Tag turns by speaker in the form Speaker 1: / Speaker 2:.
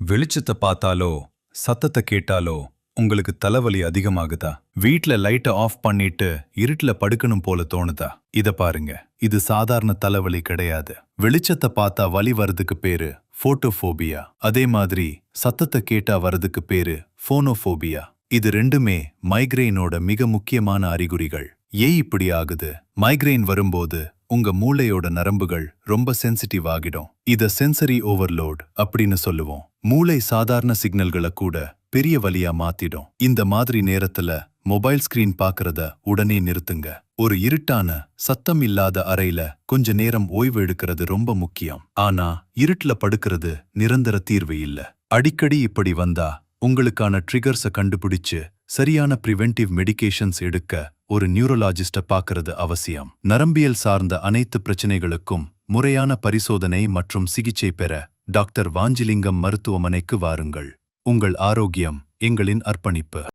Speaker 1: வெளிச்சத்தை பார்த்தாலோ சத்தத்தை கேட்டாலோ உங்களுக்கு தலைவலி அதிகமாகுதா? வீட்ல லைட்டை ஆஃப் பண்ணிட்டு இருட்டுல படுக்கணும் போல தோணுதா? இத பாருங்க, இது சாதாரண தலைவலி கிடையாது. வெளிச்சத்தை பார்த்தா வலி வரதுக்கு பேரு போட்டோஃபோபியா. அதே மாதிரி சத்தத்தை கேட்டா வரதுக்கு பேரு போனோஃபோபியா. இது ரெண்டுமே மைக்ரெயினோட மிக முக்கியமான அறிகுறிகள். ஏன் இப்படி ஆகுது? மைக்ரெயின் வரும்போது உங்க மூளையோட நரம்புகள் ரொம்ப சென்சிட்டிவ் ஆகிடும். இத சென்சரி ஓவர்லோட் அப்படின்னு சொல்லுவோம். மூளை சாதாரண சிக்னல்களை கூட பெரிய வலியா மாத்திடும். இந்த மாதிரி நேரத்துல மொபைல் ஸ்கிரீன் பாக்குறத உடனே நிறுத்துங்க. ஒரு இருட்டான சத்தம் இல்லாத அறையில கொஞ்ச நேரம் ஓய்வு எடுக்கிறது ரொம்ப முக்கியம். ஆனா இருட்டுல படுக்கிறது நிரந்தர தீர்வு இல்ல. அடிக்கடி இப்படி வந்தா உங்களுக்கான ட்ரிகர்ஸை கண்டுபிடிச்சு சரியான பிரிவென்டிவ் மெடிகேஷன்ஸ் எடுக்க ஒரு நியூரோலாஜிஸ்ட பார்க்கறது அவசியம். நரம்பியல் சார்ந்த அனைத்து பிரச்சனைகளுக்கும் முறையான பரிசோதனை மற்றும் சிகிச்சை பெற டாக்டர் வாஞ்சிலிங்கம் மருத்துவமனைக்கு வாருங்கள். உங்கள் ஆரோக்கியம் எங்களின் அர்ப்பணிப்பு.